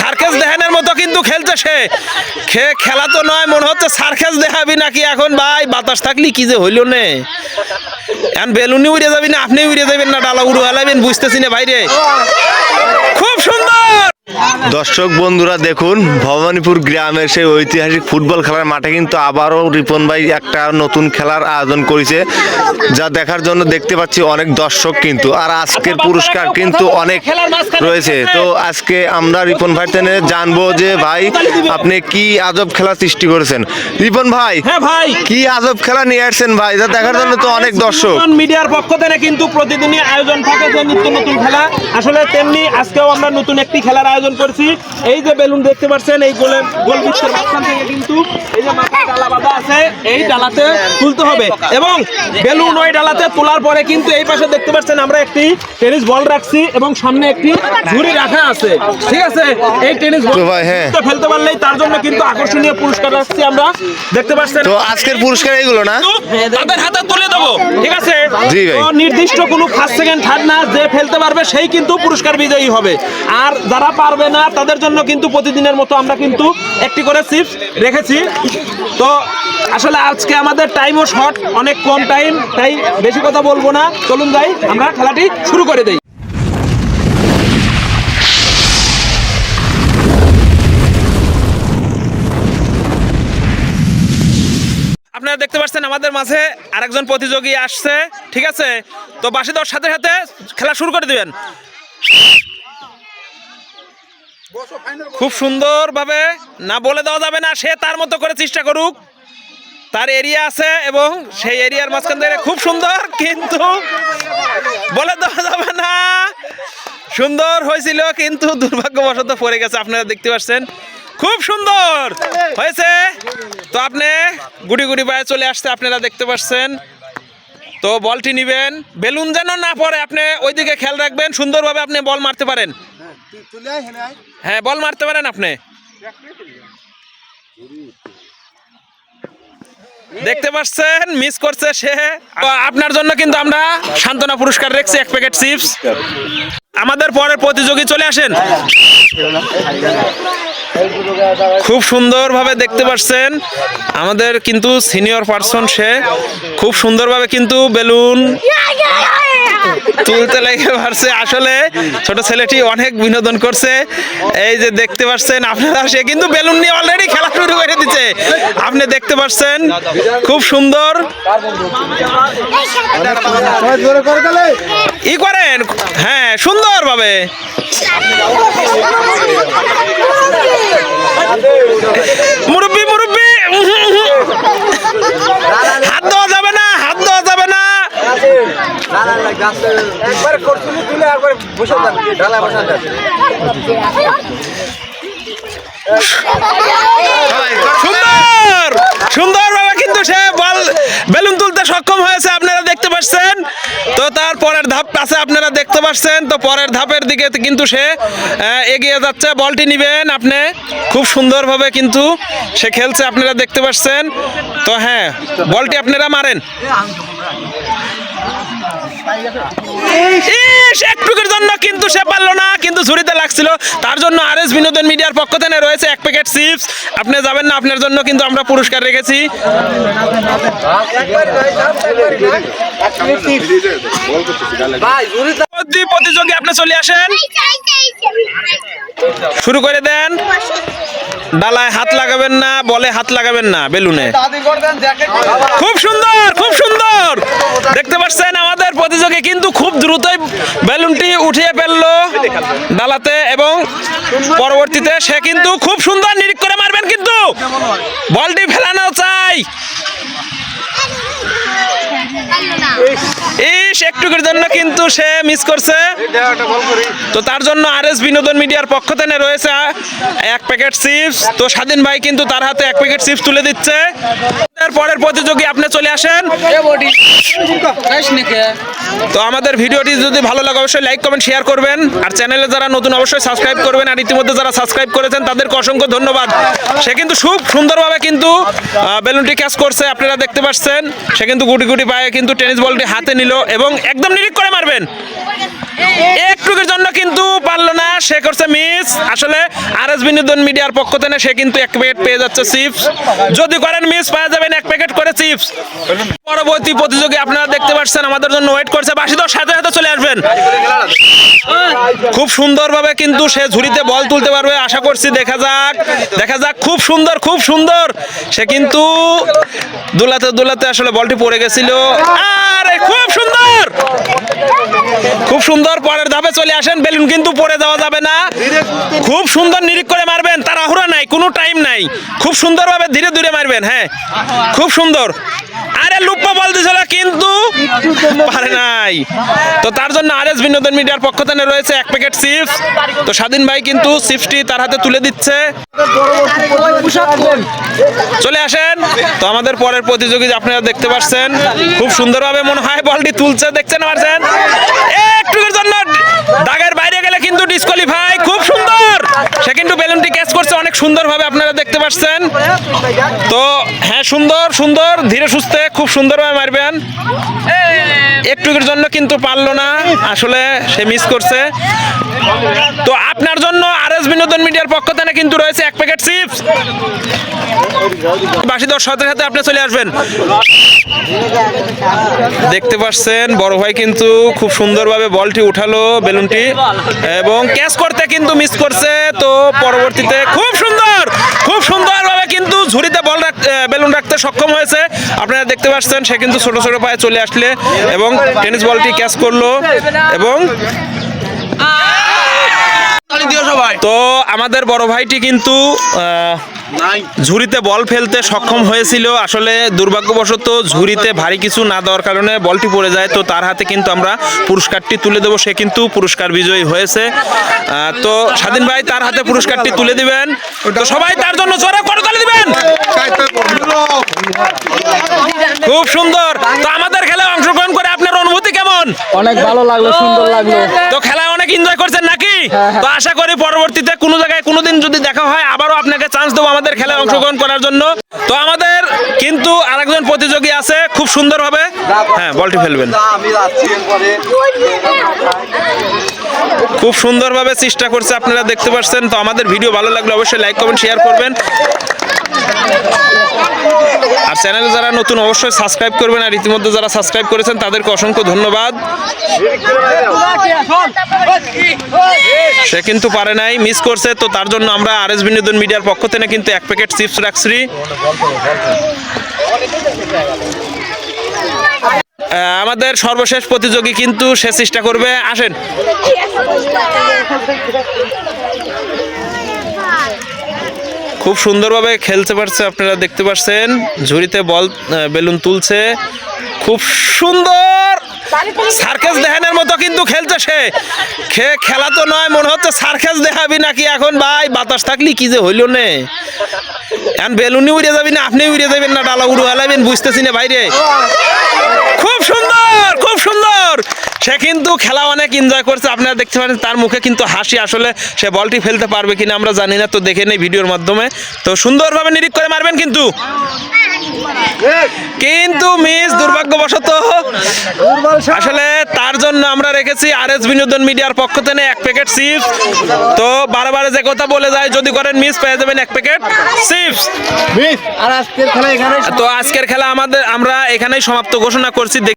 Circus দেখানোর মতো কিন্তু খেলছে সে। খেলা তো নয়, মনে হচ্ছে সার্কাস দেখাবি নাকি এখন ভাই? বাতাস থাকলে কি যে হইল নে, এখন বেলুনি উড়ে যাবি না আপনি উড়ে যাবেন না ডালা উড়ে হালাবেন বুঝতেছি না ভাইরে। খুব সুন্দর। দর্শক বন্ধুরা দেখুন, ভবানীপুর গ্রামের সেই ঐতিহাসিক ফুটবল খেলার মাঠে কিন্তু আবারও রিপন ভাই একটা নতুন খেলার আয়োজন করেছে, যা দেখার জন্য দেখতে পাচ্ছি অনেক দর্শক কিন্তু। আর আজকের পুরস্কার কিন্তু অনেক রয়েছে। তো আজকে আমরা রিপন ভাই থেকে জানবো যে ভাই আপনি কি আজব খেলা সৃষ্টি করেছেন। রিপন ভাই, হ্যাঁ ভাই, কি আজব খেলা নিয়ে আসছেন ভাই, যা দেখার জন্য তো অনেক দর্শক। মিডিয়ার পক্ষ থেকে কিন্তু প্রতিদিনই আয়োজন থাকে যে নিত্য নতুন খেলা, আসলে তেমনি আজকেও আমরা নতুন একটি খেলার আয়োজন করছি। এই যে বেলুন দেখতে পাচ্ছেন, এই গোল বৃত্তের মাঝখান থেকে কিন্তু এই যে মাথায় ডালা বাঁধা আছে, এই ডালাতে তুলতে হবে এবং বেলুন ওই ডালাতে তোলার পরে কিন্তু এই পাশে দেখতে পাচ্ছেন আমরা একটি টেনিস বল রাখছি এবং সামনে একটি ঝুড়ি রাখা আছে, ঠিক আছে? এই টেনিস বল ফেলতে পারলেই তার জন্য কিন্তু আকর্ষণীয় পুরস্কার রাখছি আমরা, দেখতে পাচ্ছেন। তো আজকের পুরস্কার এইগুলো না, তাদের হাতে তুলে দেবো, ঠিক আছে? জি ভাই। তো নির্দিষ্ট কোনো ফার্স্ট সেকেন্ড থার্ড না, যে ফেলতে পারবে সেই কিন্তু পুরস্কার বিজয়ী হবে। আর যারা পারবে না তাদের জন্য কিন্তু প্রতিদিনের মতো আমরা কিন্তু একটি করে চিপস রেখেছি। তো আসলে আজকে আমাদের টাইমও শর্ট, অনেক কম টাইম, তাই বেশি কথা বলবো না, চলুন যাই আমরা খেলাটি শুরু করে দেই। আপনারা দেখতে পাচ্ছেন আমাদের মাঝে আরেকজন প্রতিযোগী আসছে, ঠিক আছে? তো বাঁশি দেওয়ার সাথে সাথে খেলা শুরু করে দিবেন। খুব সুন্দর ভাবে, না বলে দেওয়া যাবে না, সে তার মতো করে চেষ্টা করুক, তার এরিয়া আছে এবং সেই এরিয়ার মাঝখান থেকে খুব সুন্দর, কিন্তু বলে দেওয়া যাবে না। সুন্দর হয়েছিল কিন্তু দুর্ভাগ্যবশত পড়ে গেছে, আপনারা দেখতে পাচ্ছেন। খুব সুন্দর হয়েছে। তো আপনি গুড়ি গুড়ি পায়ে চলে আসছে, আপনারা দেখতে পাচ্ছেন। তো বলটি নিবেন, বেলুন যেন না পড়ে, আপনি ওইদিকে খেয়াল রাখবেন, সুন্দরভাবে আপনি বল মারতে পারেন। হ্যাঁ, বল মারতে পারেন আপনি, দেখতে পাচ্ছেন। মিস করছে সে। আপনার জন্য কিন্তু আমরা সান্ত্বনা পুরস্কার রেখেছি, 1 প্যাকেট চিপস। আমাদের পরের প্রতিযোগী চলে আসেন। খুব সুন্দরভাবে দেখতে পাচ্ছেন আমাদের কিন্তু সিনিয়র পার্সন, সে খুব সুন্দরভাবে কিন্তু বেলুন তুলতে লেগে পারছে। আসলে ছোট ছেলেটি অনেক বিনোদন করছে, এই যে দেখতে পাচ্ছেন আপনারা, সে কিন্তু বেলুন নিয়ে অলরেডি খেলা শুরু করে দিচ্ছে, আপনি দেখতে পাচ্ছেন। খুব সুন্দর ই করেন, হ্যাঁ, সুন্দরভাবে। মুরব্বি মুরব্বি, হাত দেওয়া যাবে না, হাত দেওয়া যাবে না। সুন্দর সুন্দরভাবে কিন্তু সে বল বেলুন তুলতে সক্ষম হয়েছে, আপনারা দেখতে পাচ্ছেন। তো তার পরের ধাপ আছে, আপনারা দেখতে পাচ্ছেন। তো পরের ধাপের দিকে কিন্তু সে এগিয়ে যাচ্ছে। বলটি নিবেন আপনি, খুব সুন্দরভাবে কিন্তু সে খেলছে, আপনারা দেখতে পাচ্ছেন। তো হ্যাঁ, বলটি আপনারা মারেন। একটুকুর জন্য কিন্তু সে পারলো না, কিন্তু ঝুড়িতে লাগছিল। তার জন্য আরএস বিনোদন মিডিয়ার পক্ষ থেকে রয়েছে 1 প্যাকেট চিপস। আপনি যাবেন না, আপনার জন্য কিন্তু আমরা পুরস্কার রেখেছি। প্রতিযোগী আপনি চলে আসেন, শুরু করে দেন। ডালায় হাত লাগাবেন না, বলে হাত লাগাবেন না, বেলুনে। খুব সুন্দর, খুব সুন্দর দেখতে পাচ্ছেন আমাদের প্রতিযোগী কিন্তু খুব দ্রুতই বেলুনটি উঠিয়ে ফেললো ডালাতে এবং পরবর্তীতে সে কিন্তু খুব সুন্দর নিরিখ করে মারবেন, কিন্তু বলটি ফেলানো চাই। একটুকুর জন্য কিন্তু সে মিস করছে। তো তার জন্য আরএস বিনোদন মিডিয়ার পক্ষ থেকে রয়েছে 1 প্যাকেট চিপস। তো স্বাধীন ভাই কিন্তু তার হাতে 1 প্যাকেট চিপস তুলে দিচ্ছে। পরের প্রতিযোগী আপনি চলে আসেন। তো আমাদের ভিডিওটি যদি ভালো লাগে অবশ্যই লাইক কমেন্ট শেয়ার করবেন, আর চ্যানেলে যারা নতুন অবশ্যই সাবস্ক্রাইব করবেন, আর ইতিমধ্যে যারা সাবস্ক্রাইব করেছেন তাদেরকে অসংখ্য ধন্যবাদ। সে কিন্তু খুব সুন্দরভাবে কিন্তু বেলুনটি ক্যাচ করছে, আপনারা দেখতে পাচ্ছেন। সে কিন্তু গুটি গুটি পায়ে কিন্তু টেনিস বলটি হাতে নিল এবং একদম নিরিখ করে মারবেন। একটুকের জন্য কিন্তু পারলো না, সে করছে মিস। আসলে আরএস বিনোদন মিডিয়ার পক্ষ থেকে সে কিন্তু এক প্যাকেট পেয়ে যাচ্ছে চিপস। যদি করেন মিস পাওয়া যাবেন এক প্যাকেট করে চিপস। পরবর্তী প্রতিযোগী আপনারা দেখতে পাচ্ছেন আমাদের জন্য ওয়েট করছে, বাসিদর সাথে সাথে চলে আসবেন। খুব সুন্দরভাবে কিন্তু সে ঝুড়িতে বল তুলতে পারবে আশা করছি। দেখা যাক, দেখা যাক। খুব সুন্দর, খুব সুন্দর। সে কিন্তু দুলাতে দুলাতে আসলে বলটি পড়ে গেছিল। আরে খুব সুন্দর, খুব সুন্দর। পরের ধাপে চলে আসেন। বেলুন কিন্তু পড়ে যাওয়া যাবে না। খুব সুন্দর নিরিখ করে মারবেন, তাড়াহুড়া নাই, কোনো টাইম নাই। খুব সুন্দরভাবে ধীরে ধীরে মারবেন। হ্যাঁ, খুব সুন্দর। আরে লুপ্পা বল দিছিল কিন্তু পারে নাই। তো তার জন্য আরএস বিনোদন মিডিয়ার পক্ষ থেকে রয়েছে এক প্যাকেট চিপস। তো স্বাধীন ভাই কিন্তু চিপসটি তার হাতে তুলে দিচ্ছে। চলে আসেন। তো আমাদের পরের প্রতিযোগী আপনারা দেখতে পাচ্ছেন খুব সুন্দরভাবে মনে হয় বলটি তুলছে, দেখছেন পারছেন। একটুর জন্য দাগের বাইরে গেলে কিন্তু ডিসকোয়ালিফাই। খুব সুন্দর, সে কিন্তু বেলুনটি ক্যাচ করছে অনেক সুন্দরভাবে আপনারা দেখতে পাচ্ছেন। তো হ্যাঁ, সুন্দর সুন্দর, ধীরে সুস্থে খুব সুন্দরভাবে মারবেন। একটুর জন্য কিন্তু পারলো না, আসলে সে মিস করছে। তো আপনার জন্য আরএস বিনোদন মিডিয়ার পক্ষ থেকে কিন্তু রয়েছে এক প্যাকেট চিপস। বাসিদর সাথে সাথে আপনি চলে আসবেন। দেখতে পাচ্ছেন বড় ভাই কিন্তু খুব সুন্দরভাবে বলটি উঠালো, বেলুনটি, এবং ক্যাচ করতে কিন্তু মিস করছে। তো পরবর্তীতে খুব সুন্দর, খুব সুন্দরভাবে কিন্তু ঝুড়িতে বেলুন রাখতে সক্ষম হয়েছে। আপনারা দেখতে পাচ্ছেন সে কিন্তু ছোট ছোট পায়ে চলে আসলে এবং টেনিস বলটি ক্যাচ করলো। এবং তো আমাদের বড় ভাইটি কিন্তু ঝুড়িতে বল ফেলতে সক্ষম হয়েছিল। আসলে দুর্ভাগ্যবশত ঝুড়িতে ভারী কিছু না দেওয়ার কারণে বলটি পড়ে যায়। তো তার হাতে কিন্তু আমরা পুরস্কারটি তুলে দেবো। সে কিন্তু পুরস্কার বিজয়ী হয়েছে। তো স্বাধীন ভাই তার হাতে পুরস্কারটি তুলে দিবেন। তো সবাই তার জন্য জোরে করতালি দিবেন। খুব সুন্দর। তো আমাদের খেলায় অংশগ্রহণ করে আপনার অনুভূতি কেমন? অনেক ভালো লাগলো, সুন্দর লাগলো। তো খেলায় অনেক এনজয় করছেন নাকি? তো আশা করি পরবর্তীতে কোনো জায়গায় কোনোদিন যদি দেখা হয় আবারও আপনাকে চান্স দেবো আমাদের খেলায় অংশগ্রহণ করার জন্য। তো আমাদের কিন্তু আরেকজন প্রতিযোগী আছে, খুব সুন্দরভাবে হ্যাঁ বলটি ফেলবেন। খুব সুন্দরভাবে চেষ্টা করছে, আপনারা দেখতে পাচ্ছেন। তো আমাদের ভিডিও ভালো লাগলে অবশ্যই লাইক কমেন্ট শেয়ার করবেন। আর চ্যানেলে যারা নতুন অবশ্যই সাবস্ক্রাইব করবেন। আর ইতিমধ্যে যারা সাবস্ক্রাইব করেছেন তাদেরকে অসংখ্য ধন্যবাদ। সে কিন্তু পারে নাই, মিস করছে। তো তার জন্য আমরা আরএস বিনোদন মিডিয়ার পক্ষ থেকে কিন্তু এক প্যাকেট চিপস রাখছি। আমাদের সর্বশেষ প্রতিযোগী কিন্তু সে চেষ্টা করবে। আসেন। খুব সুন্দরভাবে খেলতে পারছে, আপনারা দেখতে পাচ্ছেন। ঝুড়িতে বল বেলুন তুলছে, খুব সুন্দর। সার্কাস দেখানোর মতো কিন্তু খেলছে সে। খেলা তো নয়, মনে হচ্ছে সার্কাস দেখাবি নাকি এখন ভাই। বাতাস থাকলি কি যে হইল নে, এখন বেলুনই উড়ে যাবি না আপনি উড়ে যাবেন না ডালা উড়ে হেলাবেন, বুঝতেছি না বাইরে। খুব সুন্দর, খুব সুন্দর। সে কিন্তু খেলা অনেক এনজয় করছে, আপনারা দেখতে পারেন তার মুখে কিন্তু হাসি। আসলে সে বলটি ফেলতে পারবে কিনা আমরা জানি না, তো দেখে নেই ভিডিওর মাধ্যমে। তো সুন্দরভাবে নিরীক্ষা করে মারবেন কিন্তু মিস দুর্ভাগ্যবশত। আসলে তার জন্য আমরা রেখেছি আরএস বিনোদন মিডিয়ার পক্ষ থেকে এক প্যাকেট চিপস। তো বারবার যে কথা বলে যায়, যদি করেন মিস পেয়ে যাবেন এক প্যাকেট চিপস। আর আজকের খেলা এখানে, তো আজকের খেলা আমরা এখানেই সমাপ্ত ঘোষণা করছি।